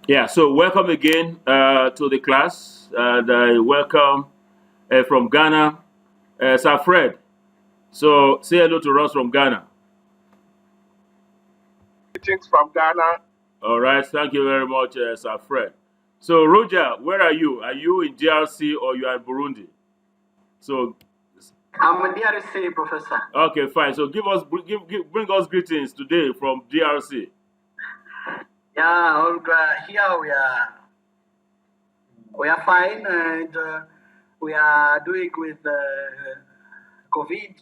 Yeah, so welcome again to the class. And welcome from Ghana, Sir Fred. So say hello to us from Ghana. Greetings from Ghana. All right, thank you very much, Sir Fred. So Roger, where are you? Are you in DRC or you are in Burundi? So I'm a DRC professor. okay, fine. So bring us greetings today from DRC. Yeah, here we are fine and we are doing with COVID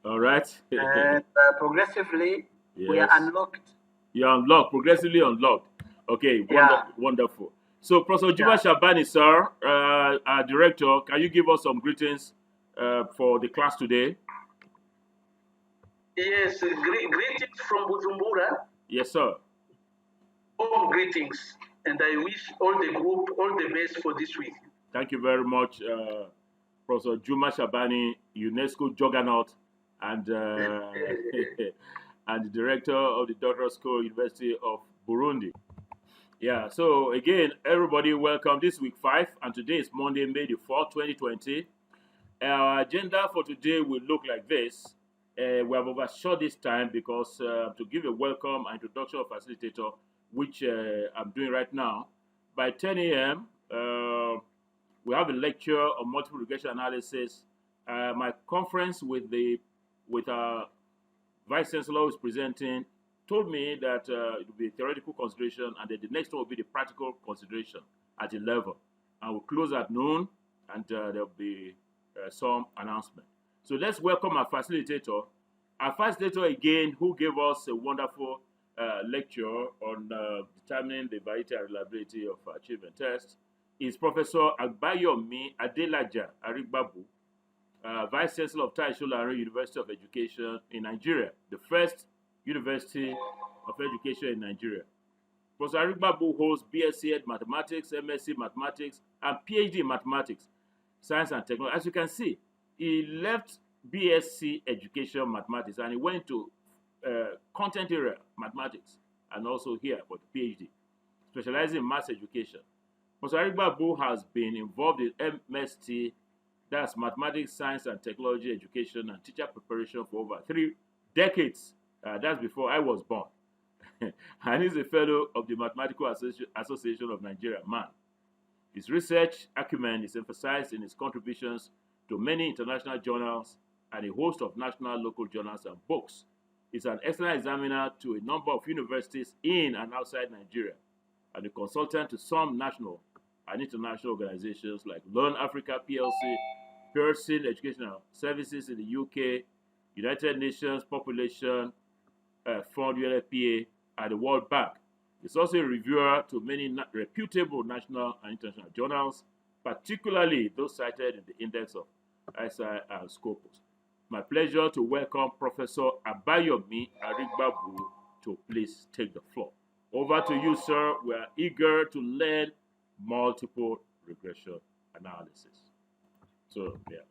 All right. and progressively we are Yes. unlocked. You're unlocked, progressively unlocked. Okay, Yeah. wonderful. So, Professor Juma Shabani, sir, our director, can you give us some greetings for the class today? Yes, greetings from Bujumbura. Yes, sir. Home greetings, and I wish all the group all the best for this week. Thank you very much, Professor Juma Shabani, UNESCO juggernaut, and and the director of the Doctoral School, University of Burundi. Yeah, so again, everybody, welcome. This week 5, and today is Monday, May the 4th, 2020. Our agenda for today will look like this. We have overshot this time because to give a welcome and introduction of facilitator, which I'm doing right now, by 10 a.m., we have a lecture on multiple regression analysis. My conference with our vice chancellor who is presenting told me that it will be a theoretical consideration, and then the next one will be the practical consideration at 11. And we'll close at noon, and there'll be some announcement. So let's welcome our facilitator. Our facilitator again, who gave us a wonderful lecture on determining the validity and reliability of achievement tests, is Professor Abayomi Arigbabu, Vice Chancellor of Tai Solarin University of Education in Nigeria, the first university of education in Nigeria. Professor Arigbabu holds BSc in Mathematics, MSc Mathematics, and PhD in Mathematics, Science and Technology. As you can see, he left BSc Education Mathematics and he went to content area Mathematics and also here for the PhD, specializing in maths education. Professor Arigbabu has been involved in MST, that's Mathematics, Science and Technology Education and Teacher Preparation for over 3 decades. That's before I was born. And he's a fellow of the Mathematical Association of Nigeria, MAN. His research acumen is emphasized in his contributions to many international journals and a host of national local journals and books. He's an external examiner to a number of universities in and outside Nigeria and a consultant to some national and international organizations like Learn Africa PLC, Pearson Educational Services in the UK, United Nations Population Fund UNFPA, and the World Bank. He's also a reviewer to many reputable national and international journals, particularly those cited in the index of ISI and Scopus. My pleasure to welcome Professor Abayomi Arigbabu to please take the floor. Over to you, sir. We are eager to learn multiple regression analysis. So, yeah.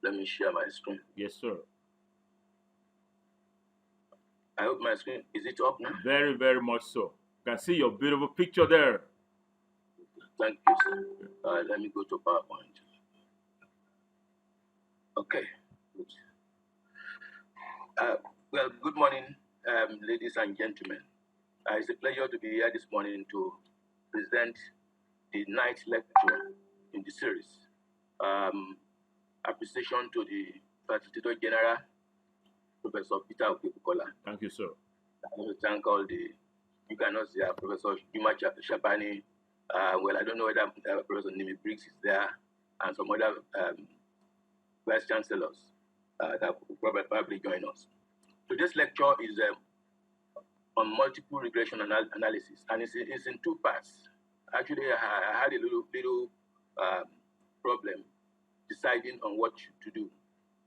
Let me share my screen. Yes, sir. I hope my screen is it up now? Very, very much so. You can see your beautiful picture there. Thank you, sir. Let me go to PowerPoint. Okay. Well, good morning, ladies and gentlemen. It's a pleasure to be here this morning to present the ninth lecture in the series. Appreciation to the Facilitator General, Professor Peter Okebukola. Thank you, sir. I want to thank all the, you cannot see Professor Juma Shabani. Well, I don't know whether Professor Nimi Briggs is there, and some other vice chancellors that will probably join us. Today's lecture is on multiple regression analysis, and it's in 2 parts. Actually, I had a little problem deciding on what to do.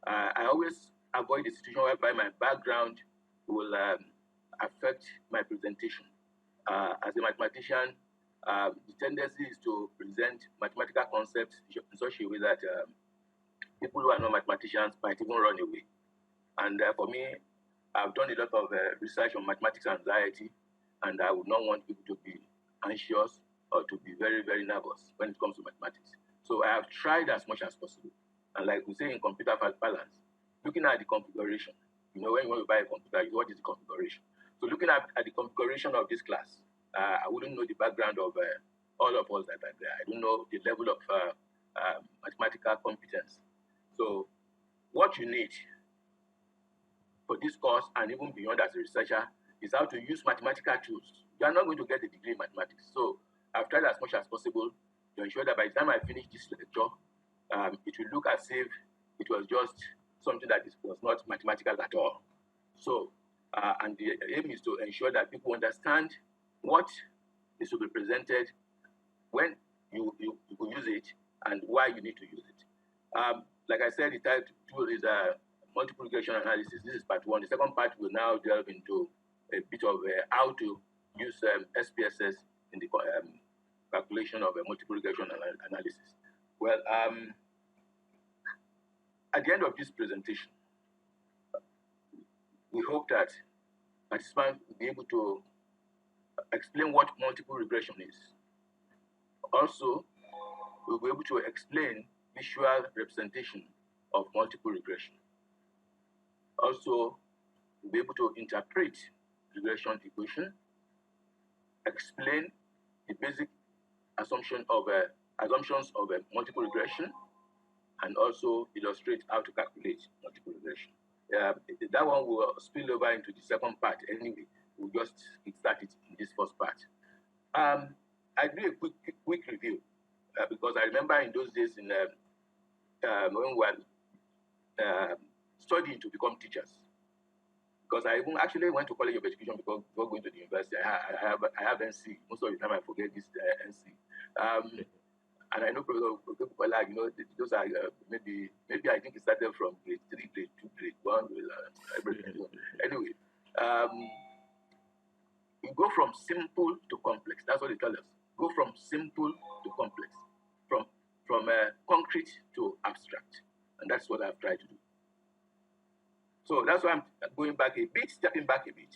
I always avoid the situation whereby my background will affect my presentation. As a mathematician, the tendency is to present mathematical concepts in such a way that people who are not mathematicians might even run away. And for me, I've done a lot of research on mathematics anxiety, and I would not want people to be anxious or to be very, very nervous when it comes to mathematics. So I have tried as much as possible. And like we say in computer balance, looking at the configuration, when you want to buy a computer, what is the configuration? So looking at the configuration of this class, I wouldn't know the background of all of us that are there. I don't know the level of mathematical competence. So what you need for this course, and even beyond as a researcher, is how to use mathematical tools. You are not going to get a degree in mathematics. So I've tried as much as possible to ensure that by the time I finish this lecture, it will look as if it was just something that was not mathematical at all. So, and the aim is to ensure that people understand what is to be presented, when you use it, and why you need to use it. Like I said, the title is multiple regression analysis. This is part one. The second part will now delve into a bit of how to use SPSS in the calculation of multiple regression analysis. Well, at the end of this presentation, we hope that participants will be able to explain what multiple regression is. Also, we'll be able to explain visual representation of multiple regression. Also, we'll be able to interpret regression equation, explain the basic assumptions of multiple regression, and also illustrate how to calculate multiple regression. That one will spill over into the second part anyway. We'll just start it in this first part. I do a quick review because I remember in those days when we were studying to become teachers. Because I even actually went to College of Education before going to the university. I have NC. Most of the time I forget this NC. And I know people like, those are maybe I think it started from grade 3, grade 2, grade 1. Anyway, we go from simple to complex. That's what they tell us. Go from simple to complex, from concrete to abstract, and that's what I've tried to do. So that's why I'm going back a bit, stepping back a bit,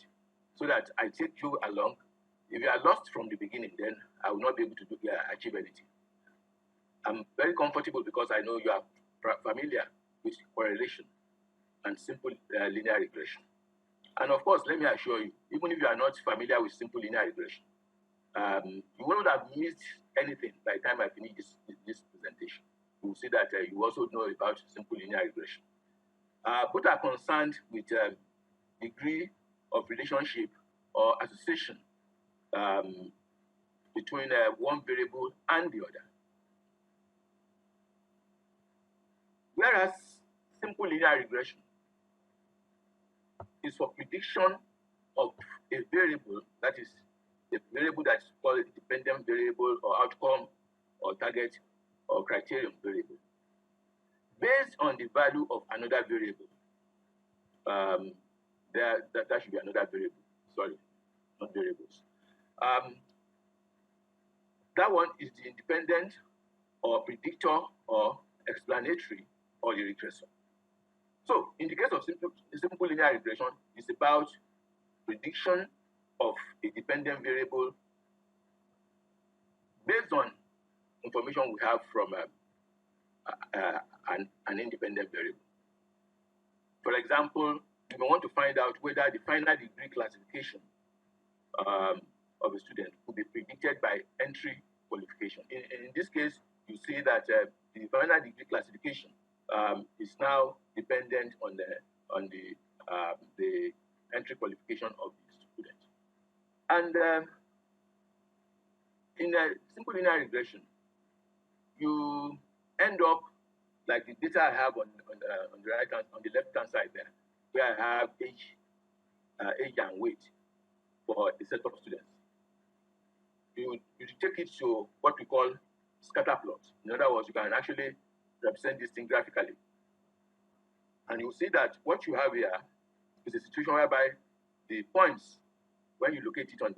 so that I take you along. If you are lost from the beginning, then I will not be able to achieve anything. I'm very comfortable because I know you are familiar with correlation and simple linear regression. And of course, let me assure you, even if you are not familiar with simple linear regression, you won't have missed anything by the time I finish this presentation. You will see that you also know about simple linear regression. Both are concerned with degree of relationship or association between one variable and the other. Whereas simple linear regression is for prediction of a variable, that is a variable that is called a dependent variable or outcome or target or criterion variable, based on the value of another variable. That should be another variable. Sorry, not variables. That one is the independent or predictor or explanatory or the regressor. So in the case of simple linear regression, it's about prediction of a dependent variable based on information we have from an independent variable. For example, we want to find out whether the final degree classification of a student could be predicted by entry qualification. In this case, you see that the final degree classification is now dependent on the entry qualification of the student. And in a simple linear regression, you end up like the data I have on the right hand, on the left hand side there, where I have age and weight for a set of students. You take it to what we call scatter plot. In other words, you can actually represent this thing graphically, and you'll see that what you have here is a situation whereby the points, when you locate it on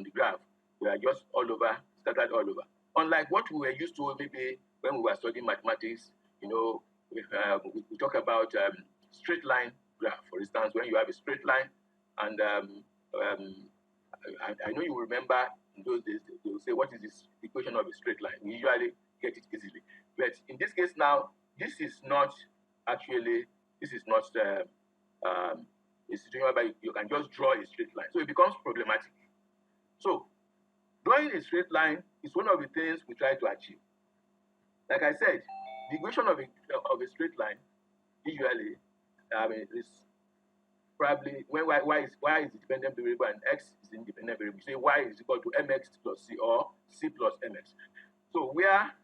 the graph, they are just all over, scattered all over. Unlike what we were used to maybe when we were studying mathematics, we talk about straight line graph. For instance, when you have a straight line, and I know you will remember in those days they will say, "What is this equation of a straight line?" We usually get it easily, but in this case now, this is not actually a situation whereby you can just draw a straight line, so it becomes problematic. So drawing a straight line is one of the things we try to achieve. Like I said, the equation of a straight line usually is probably when y is the dependent variable and x is the independent variable. Say y is equal to mx plus c or c plus mx. So where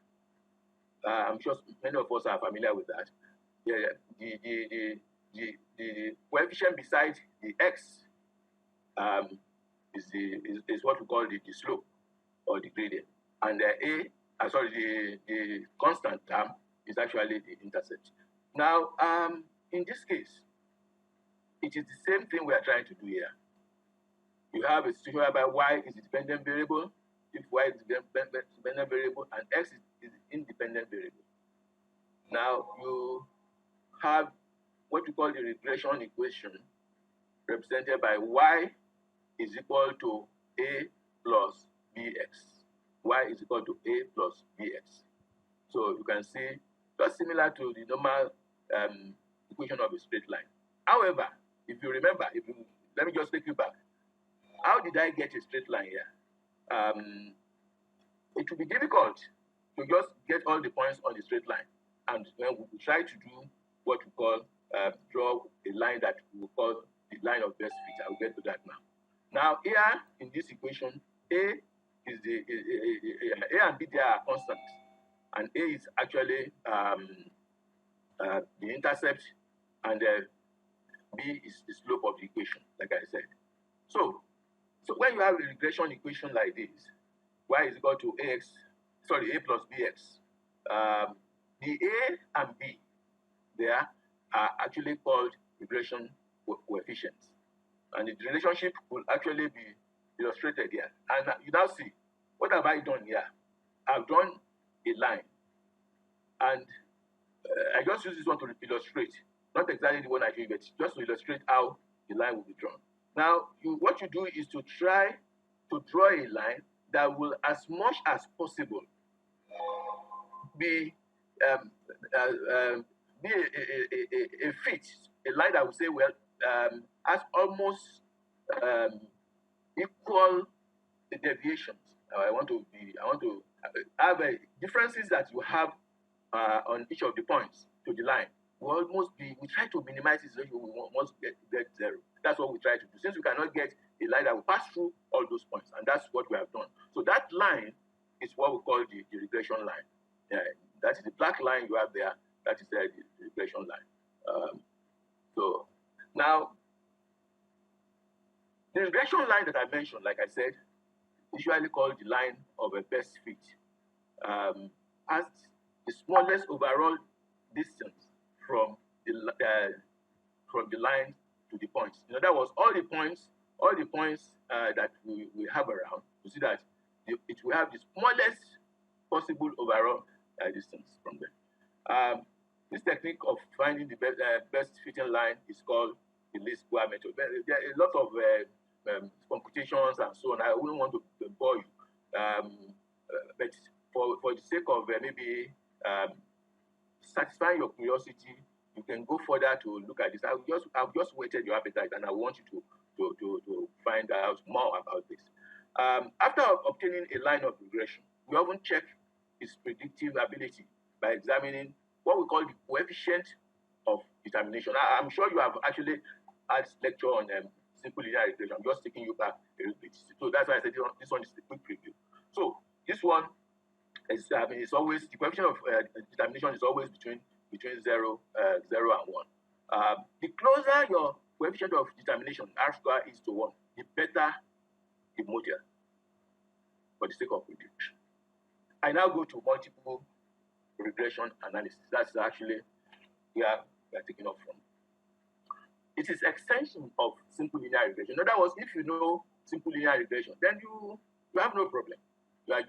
I'm sure many of us are familiar with that. The coefficient beside the x is what we call the slope or the gradient, and the constant term is actually the intercept. Now, in this case, it is the same thing we are trying to do here. You have a situation whereby y is the dependent variable, if y is the dependent variable, and x is the independent variable. Now, you have what we call the regression equation, represented by y is equal to a plus bx. Y is equal to a plus bx. So you can see just similar to the normal equation of a straight line. However, if you remember, let me just take you back. How did I get a straight line here? It will be difficult to just get all the points on the straight line, and then we try to do what we call draw a line that we call the line of best fit. I'll get to that now. Now here in this equation, a is a and b there are constants, and a is actually the intercept, and b is the slope of the equation, like I said. So when you have a regression equation like this, y is equal to a plus bx, the a and b there are actually called regression coefficients, and the relationship will actually be illustrated here. And you now see, what have I done here? I've drawn a line, and I just use this one to illustrate, not exactly the one I drew, but just to illustrate how the line will be drawn. Now, what you do is to try to draw a line that will, as much as possible, be a fit, a line that will say, well, has almost equal deviations. I want to have differences that you have on each of the points to the line. We try to minimize it, so we want to get zero. That's what we try to do, since we cannot get a line that will pass through all those points, and that's what we have done. So that line is what we call the regression line. That is the black line you have there. That is the regression line. So now, the regression line that I mentioned, like I said, usually called the line of a best fit, has the smallest overall distance from the line to the points. In other words, all the points that we have around, you see that it will have the smallest possible overall distance from them. This technique of finding the best fitting line is called the least square method. There are a lot of computations and so on. I wouldn't want to bore you, but for the sake of maybe satisfying your curiosity, you can go further to look at this. I've just whetted your appetite, and I want you to find out more about this. After obtaining a line of regression, we often check its predictive ability by examining what we call the coefficient of determination. I'm sure you have actually had lecture on simple linear regression. I'm just taking you back a little bit. So that's why I said this one is a quick preview. So this one is, it's always, the coefficient of determination is always between 0 and 1. The closer your coefficient of determination, R square, is to 1, the better the model for the sake of prediction. I now go to multiple regression analysis. That's actually where we are taking off from. It is extension of simple linear regression. In other words, if you know simple linear regression, then you have no problem. You are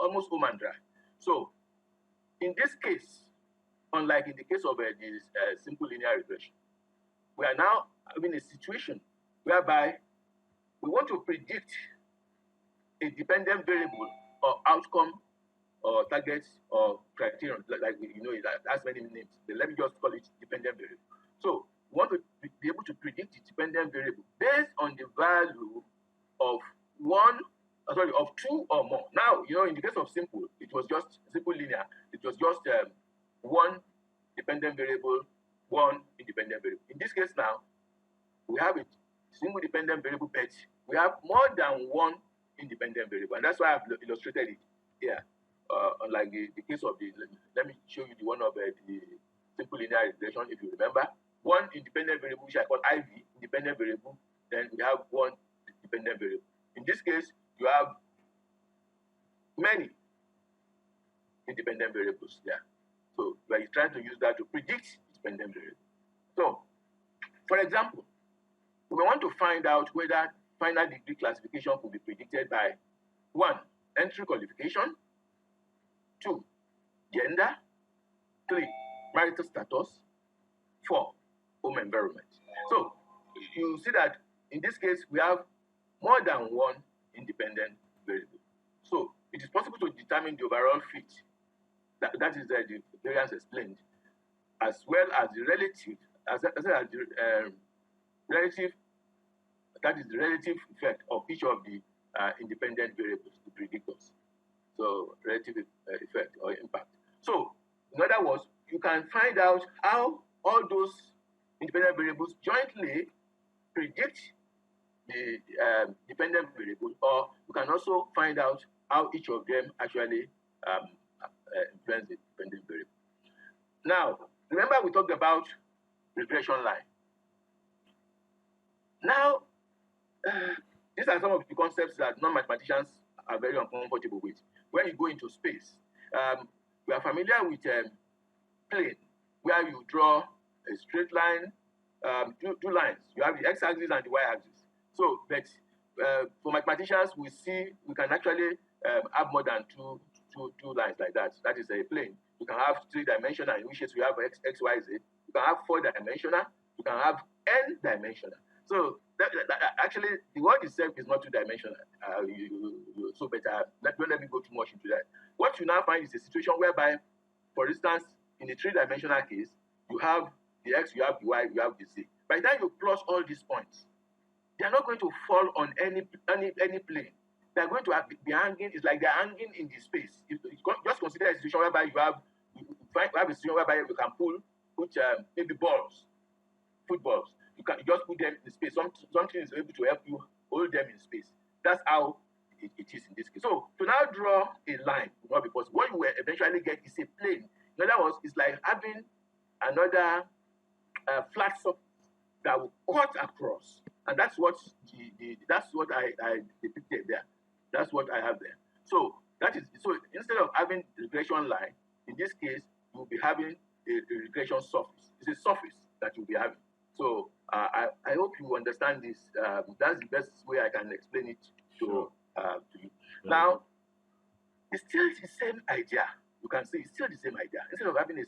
almost home and dry. So in this case, unlike in the case of this simple linear regression, we are now having a situation whereby we want to predict a dependent variable or outcome or targets or criterion, like that's many names. Let me just call it dependent variable. So we want to be able to predict the dependent variable based on the value of of two or more. Now, in the case of simple, it was just simple linear. It was just one dependent variable, one independent variable. In this case now, we have a single dependent variable, but we have more than one independent variable, and that's why I've illustrated it here. Unlike the case of let me show you the one of the simple linear regression. If you remember, one independent variable, which I call IV, independent variable, then we have one dependent variable. In this case, you have many independent variables there. So we are trying to use that to predict dependent variable. So, for example, we want to find out whether final degree classification could be predicted by 1, entry qualification, 2, gender, 3, marital status, 4, home environment. So you see that in this case we have more than one independent variable. So it is possible to determine the overall fit, that is the variance explained, as well as the relative, relative, that is the relative effect of each of the independent variables, the predictors. So relative effect or impact. So in other words, you can find out how all those independent variables jointly predict the dependent variable, or you can also find out how each of them actually influence the dependent variable. Now, remember we talked about regression line. Now, these are some of the concepts that non-mathematicians are very uncomfortable with. When you go into space, we are familiar with plane, where you draw a straight line, two lines. You have the x-axis and the y-axis. So, but for mathematicians, we can actually have more than two lines like that. That is a plane. You can have 3-dimensional, in which case we have x, y, z. You can have 4-dimensional. You can have n-dimensional. So actually, the word itself is not 2-dimensional. So better. Don't let me go too much into that. What you now find is a situation whereby, for instance, in the 3-dimensional case, you have the x, you have the y, you have the z. By the time you plus all these points, they are not going to fall on any plane. They are going to be hanging. It's like they are hanging in the space. Just consider a situation whereby you have a situation whereby you can put maybe footballs. You can just put them in space. Something is able to help you hold them in space. That's how it is in this case. So to now draw a line will not be possible. What you will eventually get is a plane. In other words, it's like having another flat surface that will cut across, and that's what I depicted there. That's what I have there. So instead of having regression line, in this case, you'll be having a regression surface. It's a surface that you'll be having. So I hope you understand this. That's the best way I can explain it to you. Now, it's still the same idea. You can see it's still the same idea. Instead of having a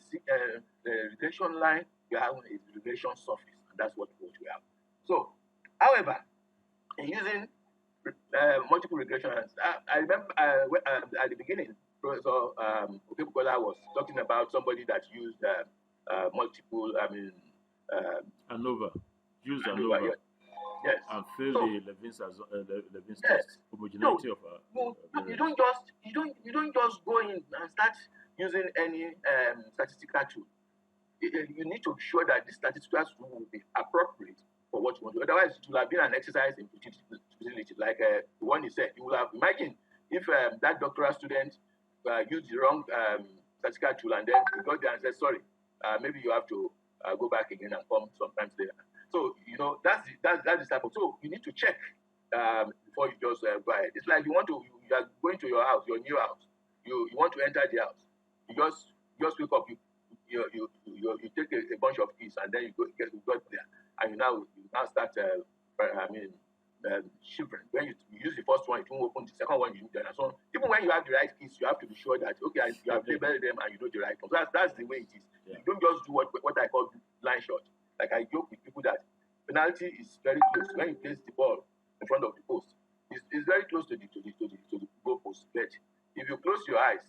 regression line, you have a regression surface, and that's what we have. So, however, in using multiple regression lines, I remember at the beginning, Professor Okebukola was talking about somebody that used multiple. ANOVA. Use ANOVA. Yes. And fail the Levin's test. Homogeneity of you don't just go in and start using any statistical tool. You need to be sure that this statistical tool will be appropriate for what you want to do. Otherwise, it will have been an exercise in futility, like the one you said. You will have imagine if that doctoral student used the wrong statistical tool, and then you got there and said, sorry, maybe you have to go back again and come sometimes later. So that's the type of. So you need to check before you just go ahead. It's like you are going to your house, your new house. You want to enter the house. You just wake up. You take a bunch of keys, and then you got there, and you now start. Shivering. When you use the first one, it won't open. The second one, you do that. And so on. Even when you have the right keys, you have to be sure that you have labeled them and you know the right ones. That's the way it is. Yeah. You don't just do what I call blind shot. Like I joke with people people that penalty is very close when you place the ball in front of the post. It's very close to the goal post. But if you close your eyes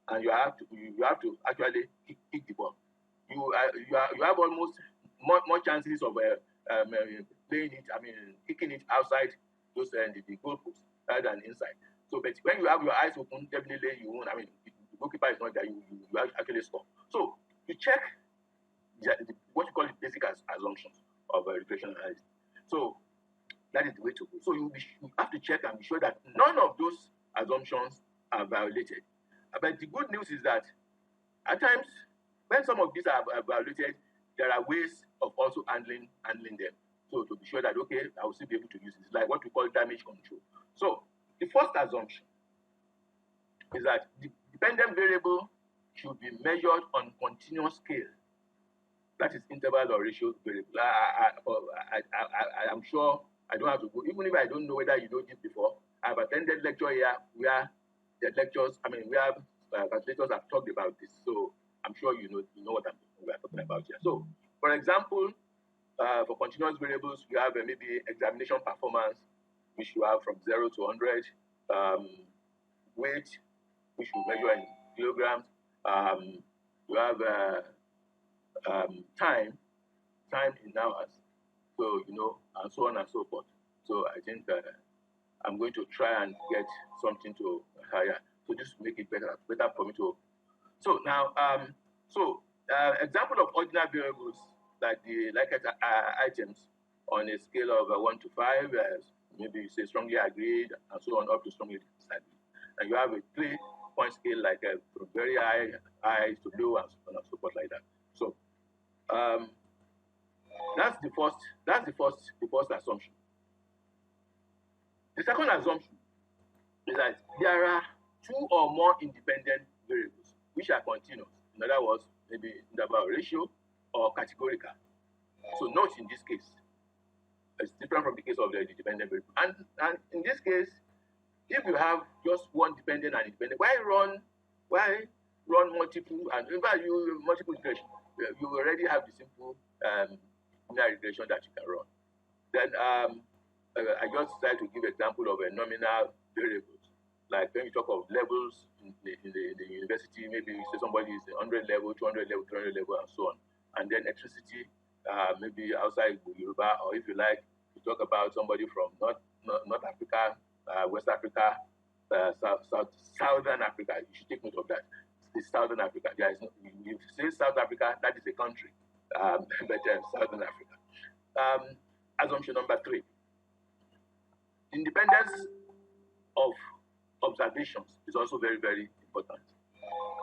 and you have to actually kick the ball, you have almost more chances of playing it. I mean, kicking it outside those the goal post rather than inside. So, but when you have your eyes open, definitely you won't. I mean, the goalkeeper is not there. You actually score. So you check what you call the basic assumptions of a regression analysis. So that is the way to go. So you have to check and be sure that none of those assumptions are violated. But the good news is that at times, when some of these are violated, there are ways of also handling them. So to be sure that, okay, I will still be able to use it. It's like what we call damage control. So the first assumption is that the dependent variable should be measured on continuous scale. That is interval or ratio variable. I'm sure I don't have to go, even if I don't know whether you know this before. I've attended lecture here where the lectures, I mean, we have translators have talked about this. So I'm sure you know what we are talking about here. So, for example, for continuous variables, we have maybe examination performance, which you have from 0 to 100, weight, which we measure in kilograms. You have time in hours, so and so on and so forth. So I think I'm going to try and get something to higher, so just make it better for me to. So now, example of ordinary variables like the items on a scale of 1 to 5, maybe you say strongly agreed and so on up to strongly disagreed, and you have a 3-point scale like from very high to low and so on and so forth like that. So that's the first assumption. The second assumption is that there are 2 or more independent variables which are continuous. In other words, maybe interval ratio or categorical. So note in this case, it's different from the case of the dependent variable. And in this case, if you have just one dependent and independent, why run multiple, and in fact you multiple regression? You already have the simple linear regression that you can run. Then I just try to give example of a nominal variables. Like when you talk of levels in the university, maybe you say somebody is 100 level, 200 level, 300 level, and so on. And then eccentricity, maybe outside Yoruba, or if you like, you talk about somebody from North Africa, West Africa, Southern Africa. You should take note of that. It's Southern Africa. There is no, you say South Africa, that is a country, but Southern Africa. Assumption number 3: independence of observations is also very, very important.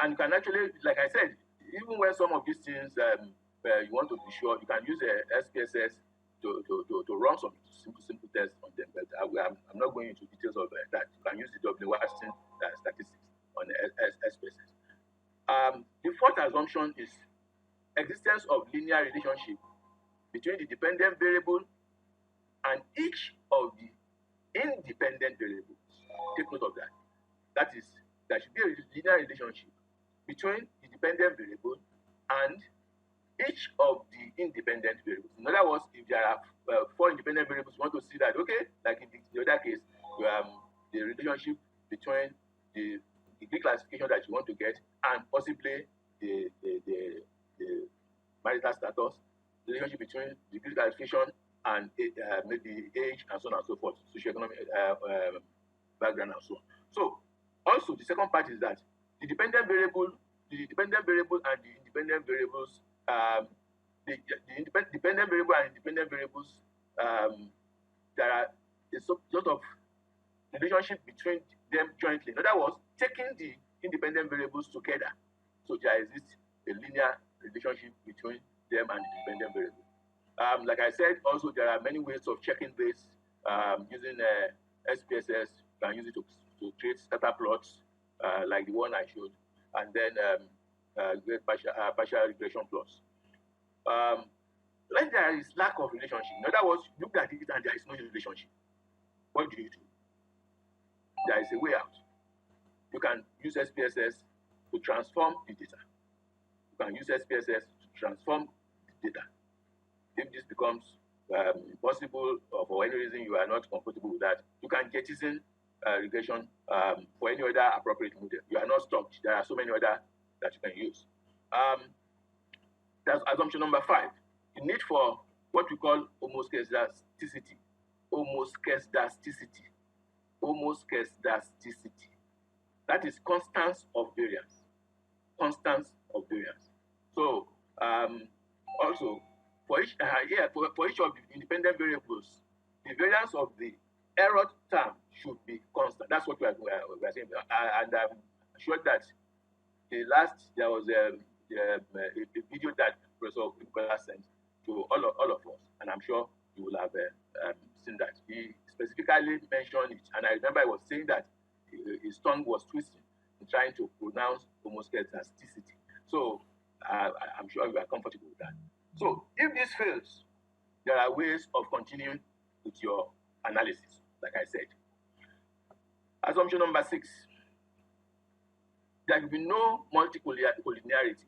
And you can actually, like I said, even when some of these things you want to be sure, you can use a SPSS to run some simple tests on them. But I'm not going into details of that. You can use the Watson statistics on SPSS. The fourth assumption is existence of linear relationship between the dependent variable and each of the independent variables. Take note of that. That is, there should be a linear relationship between the dependent variable and each of the independent variables. In other words, if there are 4 independent variables, you want to see that, okay, like in the other case, you have the relationship between the degree classification that you want to get and possibly the marital status, the relationship between degree classification and maybe age and so on and so forth, socioeconomic background and so on. So also the second part is that the dependent variable and the independent variables, the dependent variable and independent variables, there are a sort of relationship between them jointly. In other words, taking the independent variables together, so there exists a linear relationship between them and the dependent variable. Like I said, also there are many ways of checking this using SPSS. You can use it to create scatter plots like the one I showed, and then get partial regression plots. When there is lack of relationship, in other words, you look at it and there is no relationship, what do? There is a way out. You can use SPSS to transform the data. You can use SPSS to transform the data. If this becomes impossible or for any reason you are not comfortable with that, you can jettison regression for any other appropriate model. You are not stuck. There are so many other that you can use. That's assumption number 5. The need for what we call homoscedasticity. Homoscedasticity. Homoscedasticity. That is constants of variance. Constants of variance. So also for each for each of the independent variables, the variance of the error term should be constant. That's what we are saying. And I'm sure that there was a video that Professor Nicola sent to all of us, and I'm sure you will have seen that. He specifically mentioned it, and I remember I was saying that his tongue was twisting in trying to pronounce homoscedasticity. So I'm sure you are comfortable with that. So if this fails, there are ways of continuing with your analysis, like I said. Assumption number 6. There will be no multicollinearity.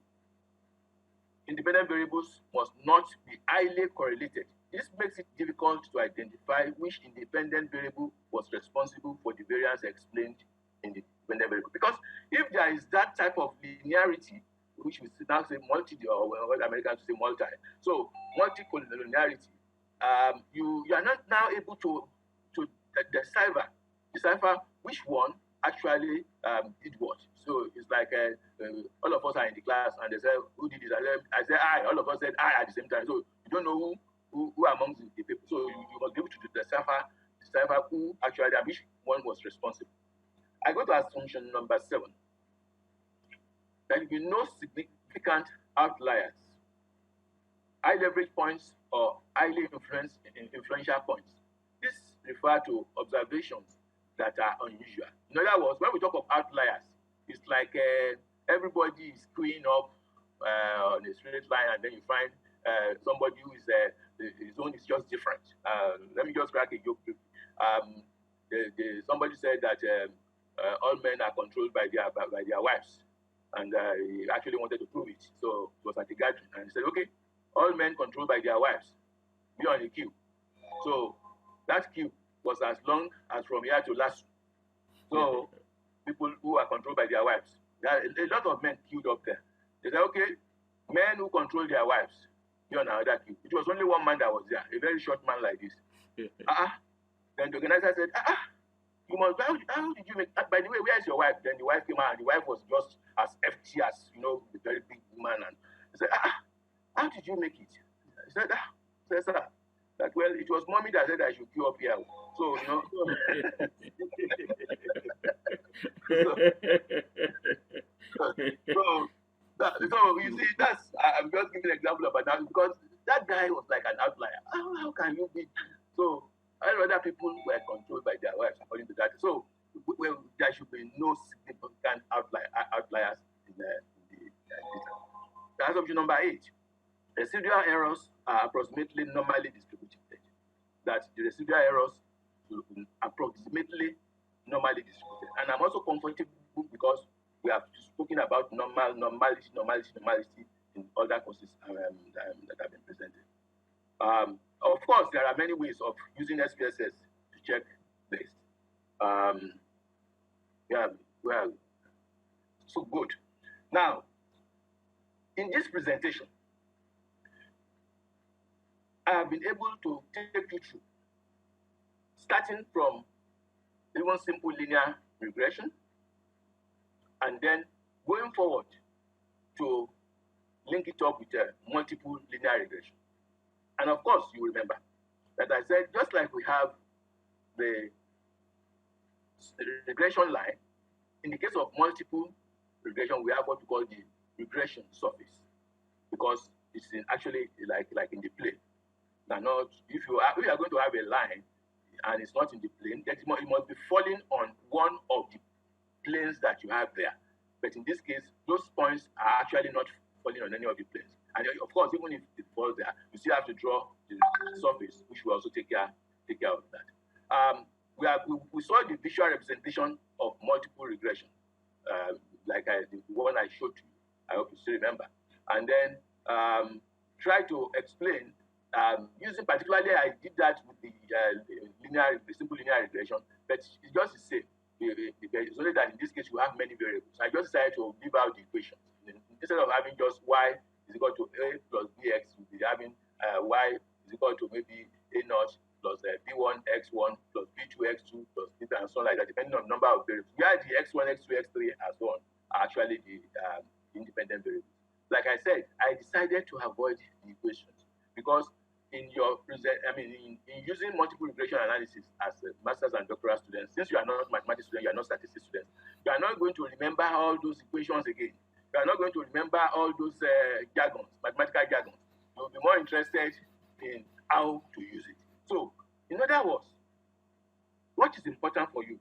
Independent variables must not be highly correlated. This makes it difficult to identify which independent variable was responsible for the variance explained in the independent variable. Because if there is that type of linearity, which we now say multi, or what Americans say multi, so multicollinearity, you are not now able to decipher which one actually did what. So it's like all of us are in the class and they say, who did it? I said, I. All of us said, I at the same time. So you don't know who among the people. So you must be able to decipher who actually, which one was responsible. I go to assumption number 7. There will be no significant outliers, high leverage points, or highly influential points. This refers to observations that are unusual. In other words, when we talk of outliers, it's like everybody is queuing up on a straight line, and then you find somebody who is his own is just different. Let me just crack a joke. Somebody said that all men are controlled by their wives, and he actually wanted to prove it. So it was at the gathering, and he said, "Okay, all men controlled by their wives, be on a queue." So that queue was as long as from here to LASU. So people who are controlled by their wives, there are a lot of men queued up there. They said, "Okay, men who control their wives, be on another queue." It was only one man that was there, a very short man like this. Then the organizer said, you must, how did you make, by the way, where's your wife? Then the wife came out, and the wife was just as FT as, the very big woman. And he said, how did you make it? He said, sir, that, well, it was mommy that said I should queue up here. So, so you see, I'm just giving an example about that, because that guy was like an outlier. How can you be? So all other people were controlled by their wives, according to that. So there should be no significant outliers in the data. That's option number 8. Residual errors are approximately normally distributed. That the residual errors should be approximately normally distributed. And I'm also comfortable because we have spoken about normality in other courses that have been presented. Of course, there are many ways of using SPSS to check this. Well, so good. Now, in this presentation, I have been able to take you through, starting from even simple linear regression, and then going forward to link it up with multiple linear regression. And of course, you remember that I said, just like we have the regression line, in the case of multiple regression, we have what we call the regression surface, because it's actually like in the plane. Now, not if you are going to have a line and it's not in the plane, then it must be falling on one of the planes that you have there. But in this case, those points are actually not falling on any of the planes. And of course, even if it falls there, you still have to draw the surface, which will also take care of that. We saw the visual representation of multiple regression, like the one I showed you. I hope you still remember. And then try to explain Using particularly, I did that with the simple linear regression, but it's just the same. It's only that in this case you have many variables. I just decided to leave out the equations. Instead of having just y is equal to a plus bx, you'll be having y is equal to maybe a naught plus b1 x1 plus b2 x2 plus beta and so on like that, depending on the number of variables. Where the x1, x2, x3, and so on are actually the independent variables. Like I said, I decided to avoid the equations because in using multiple regression analysis as master's and doctoral students, since you are not mathematics students, you are not statistics students, you are not going to remember all those equations again. You are not going to remember all those jargons, mathematical jargons. You will be more interested in how to use it. So, in other words, what is important for you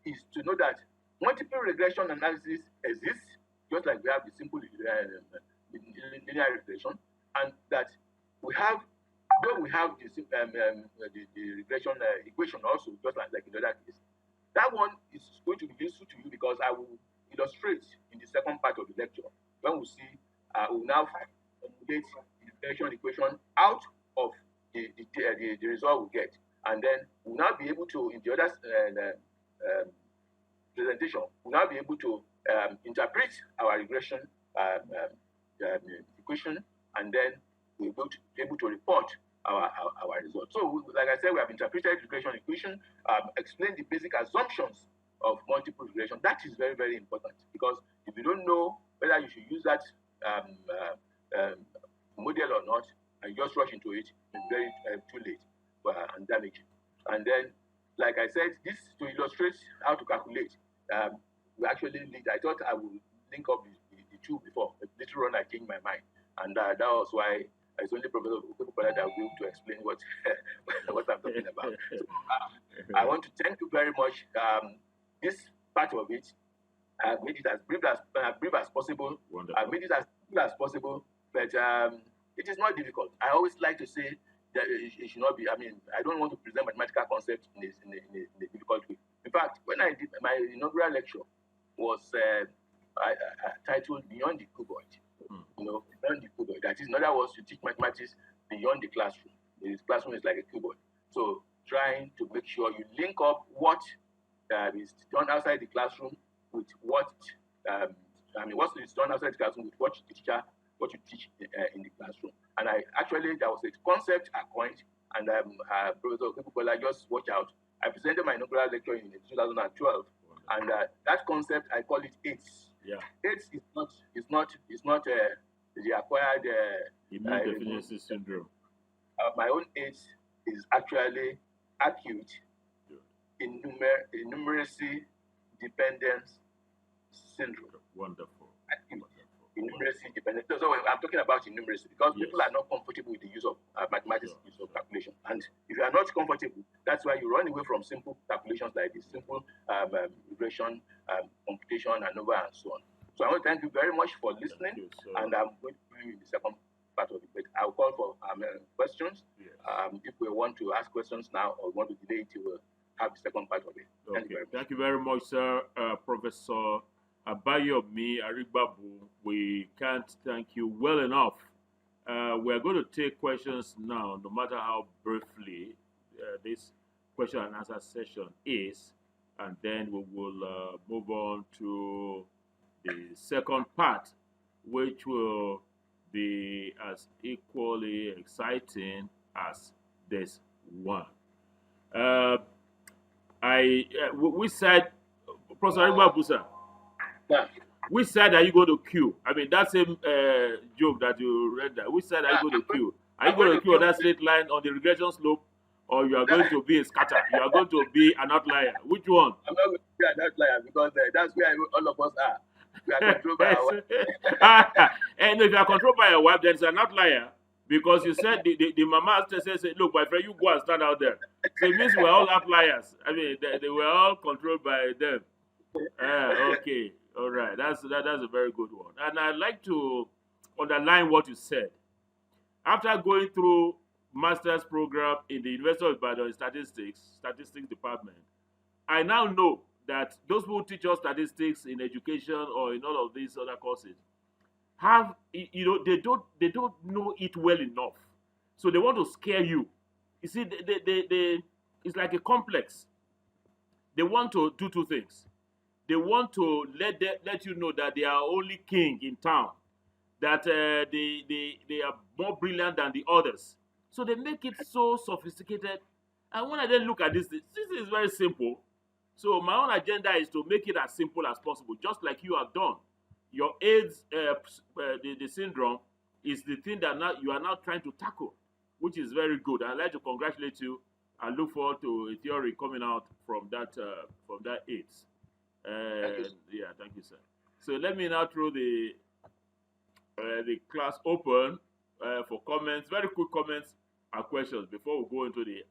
is to know that multiple regression analysis exists, just like we have the simple linear regression, and that we have, though we have the regression equation also, just like in the other case, that one is going to be useful to you because I will illustrate in the second part of the lecture when we see, we'll now formulate the regression equation out of the result we get, and then we'll now be able to, in the other presentation, we'll now be able to interpret our regression equation, and then we'll be able to report our results. So, like I said, we have interpreted regression equation, explained the basic assumptions of multiple regression. That is very, very important because if you don't know whether you should use that model or not, and just rush into it, it's very too late and damaging. And then, like I said, this to illustrate how to calculate. We actually I thought I would link up the two before, but later on I changed my mind, and that was why it's only Professor Okupola that will be able to explain what what I'm talking about. So, I want to thank you very much. This part of it, I made it as brief as possible. Wonderful. I made it as brief as possible, but it is not difficult. I always like to say that it should not be. I mean, I don't want to present mathematical concepts in a difficult way. In fact, when I did my inaugural lecture, was titled "Beyond the Cuboid." You know, beyond the cuboid. That is, in other words, you teach mathematics beyond the classroom. The classroom is like a cuboid. So, trying to make sure you link up what is done outside the classroom with what what is done outside the classroom with what you teach in the classroom. And there was a concept I coined, and Professor Okupola, just watch out. I presented my inaugural lecture in 2012, and that concept I call it AIDS. Yeah. AIDS is not the acquired immune deficiency syndrome. My own AIDS is actually acute innumeracy dependence syndrome. Wonderful. Acute innumeracy dependence. So I'm talking about innumeracy because people are not comfortable with the use of mathematics, use of calculation. And if you are not comfortable, that's why you run away from simple calculations like this, simple regression, computation, ANOVA, and so on. So I want to thank you very much for listening, and I'm going to bring you the second part of it. But I'll call for questions. Yes. If we want to ask questions now or want to delay it, we'll have the second part of it. Thank you very much, sir. Professor Abayomi Arigbabu, we can't thank you well enough. We're going to take questions now, no matter how briefly this question and answer session is, and then we will move on to the second part, which will be as equally exciting as this one. We said, Professor Arigbabu, sir, we said, are you going to queue? I mean, that same joke that you read that. We said, are you going to queue? Are you going to queue on that straight line on the regression slope, or you are going to be a scatter? You are going to be an outlier. Which one? I'm not going to be an outlier because that's where all of us are. We are controlled by our wife. And if you are controlled by your wife, then it's an outlier. Because you said the mama says, look, my friend, you go and stand out there. So it means we're all outliers. I mean, they were all controlled by them. Okay. All right. That's a very good one. And I'd like to underline what you said. After going through master's program in the University of Ibadan in statistics department, I now know that those who teach us statistics in education or in all of these other courses have, they don't know it well enough. So they want to scare you. You see, it's like a complex. They want to do two things. They want to let you know that they are only king in town, that they are more brilliant than the others. So they make it so sophisticated. And when I then look at this is very simple. So my own agenda is to make it as simple as possible, just like you have done. Your AIDS, the syndrome, is the thing that now you are now trying to tackle, which is very good. I'd like to congratulate you and look forward to a theory coming out from that AIDS. Thank you. Yeah, thank you, sir. So let me now throw the class open for comments, very quick comments and questions before we go into the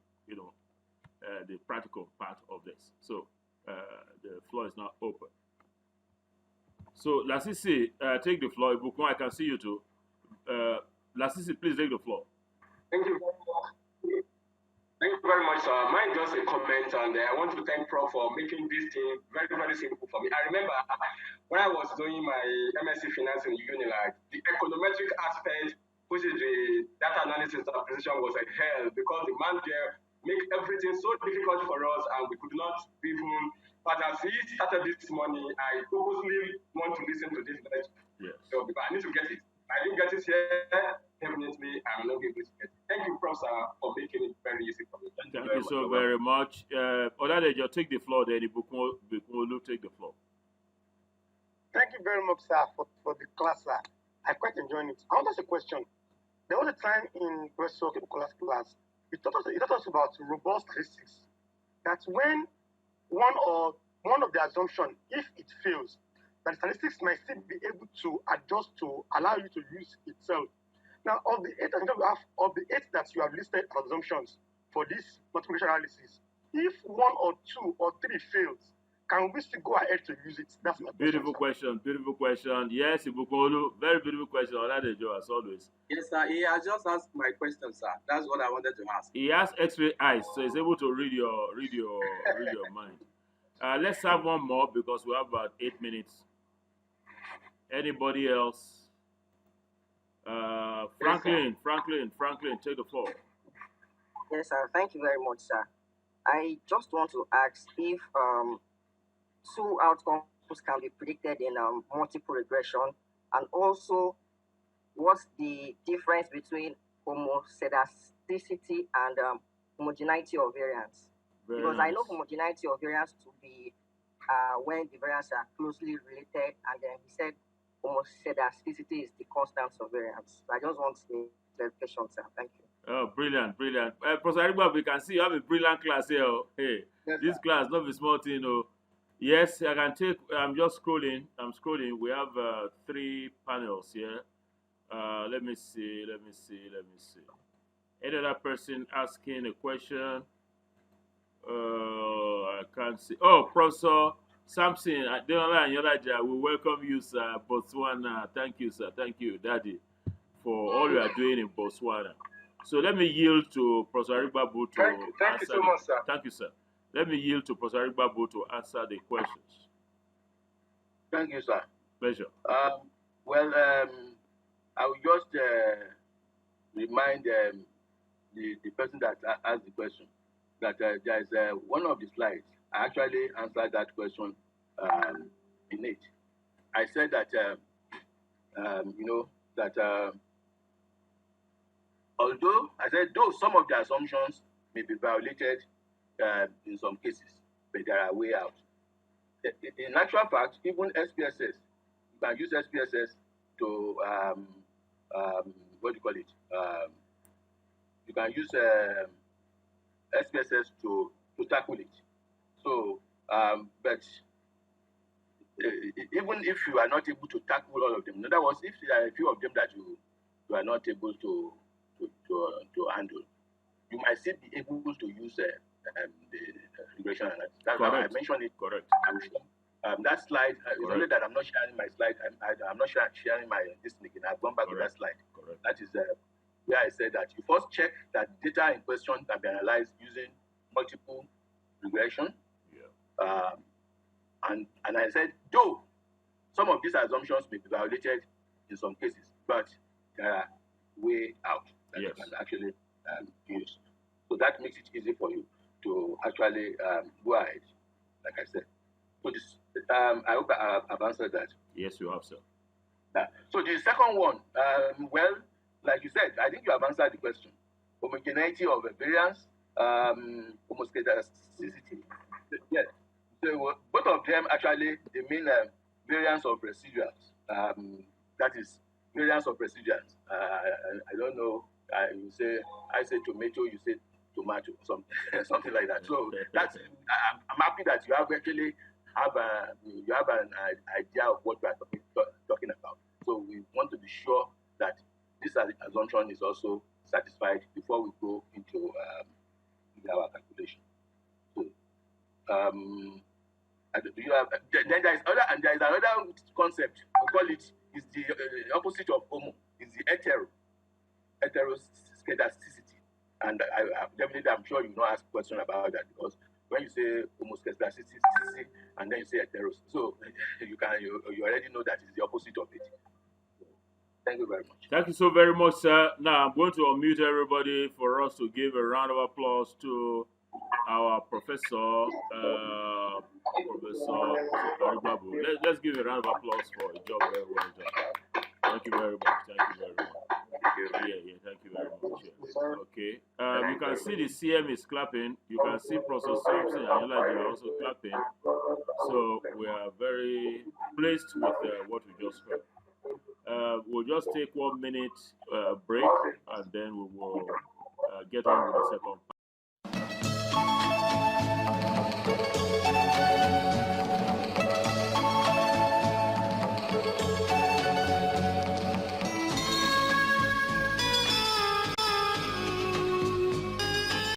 the practical part of this. So the floor is now open. So Lasisi, take the floor. Ibukun, I can see you too. Lasisi, please take the floor. Thank you very much. Thank you very much, sir. Mine just a comment, and I want to thank Prof for making this thing very, very simple for me. I remember when I was doing my MSc Finance in Unilag, the econometric aspect, which is the data analysis and precision, was like hell because the man there make everything so difficult for us, and we could not even. But as he started this morning, I purposely want to listen to this lecture. Yes. So because I need to get it. I didn't get it here. Definitely, I will not be able to get it. Thank you, Prof, for making it very easy for me. Thank you so very much. Oladejo, take the floor. Then Ibukun will take the floor. Thank you very much, sir, for the class, sir. I quite enjoying it. I want to ask a question. There was a time in Professor Kibukola's class, he taught us about robust statistics. That when one of the assumptions, if it fails, that statistics might still be able to adjust to allow you to use itself. Now, of the eight that you have listed as assumptions for this multiplication analysis, if one or two or three fails, can we still go ahead to use it? That's my beautiful question. Beautiful question. Yes, Ibukolu, very beautiful question. Oladejo, as always. Yes, sir. He has just asked my question, sir. That's what I wanted to ask. He has X-ray eyes, so he's able to read your mind. Let's have one more because we have about 8 minutes. Anybody else? Franklin, take the floor. Yes, sir. Thank you very much, sir. I just want to ask if two outcomes can be predicted in multiple regression, and also what's the difference between homoscedasticity and homogeneity of variance? Very Because nice. I know homogeneity of variance to be when the variants are closely related, and then he said homoscedasticity is the constant of variance. So I just want a clarification, sir. Thank you. Oh, brilliant. Professor Arigbabu, we can see you have a brilliant class here. Oh. Hey, Yes, this sir. class, not a small thing. Oh. Yes, I can take. I'm just scrolling. We have 3 panels here. Let me see. Any other person asking a question? I can't see. Oh, Professor Samson Adeola and Yolaja, we welcome you, sir. Botswana. Thank you, sir. Thank you, Daddy, for all you are doing in Botswana. So let me yield to Professor Arigbabu to Thank you answer. so much, sir. Thank you, sir. Let me yield to Professor Arigbabu to answer the questions. Thank you, sir. Pleasure. I will just remind the person that asked the question that there is one of the slides. I actually answered that question in it. I said that though some of the assumptions may be violated in some cases, but there are way out. In actual fact, even SPSS, you can use SPSS to you can use SPSS to tackle it. So, but even if you are not able to tackle all of them, in other words, if there are a few of them that you are not able to handle, you might still be able to use the regression analysis. That's how I mentioned it. Correct. I'm sure. That slide, it's only that I'm not sharing my slide. I'm not sharing my this again. I've gone back to that slide. Correct. That is where I said that you first check that data in question can be analyzed using multiple regression. Yeah. And I said, though some of these assumptions may be violated in some cases, but there are way out. that Yes. you can actually use. So that makes it easy for you to actually go ahead, like I said. So this, I hope I've answered that. Yes, you have, sir. So the second one, well, like you said, I think you have answered the question. Homogeneity of a variance, homoscedasticity. Yes. So both of them actually they mean variance of residuals. That is variance of residuals. I don't know. You say I say tomato, you say tomato, something something like that. So that's I'm happy that you have actually have an idea of what we are talking about. So we want to be sure that this assumption is also satisfied before we go into our calculation. So do you have? Then there is another concept. We call it is the opposite of homo. Is the heteroscedasticity. And definitely, I'm sure you not ask a question about that because when you say homoscedasticity and then you say heteros, so you already know that it's the opposite of it. Thank you very much. Thank you so very much, sir. Now I'm going to unmute everybody for us to give a round of applause to our professor, Professor Arigbabu. Let's give a round of applause for a job very well done. Thank you very much. Thank you very much. Yeah, thank you very much. Yeah. Okay. You can see the CM is clapping. You can see Professor Samson and Elijah are also clapping. So we are very pleased with what we just heard. We'll just take 1 minute break and then we will get on with the second part.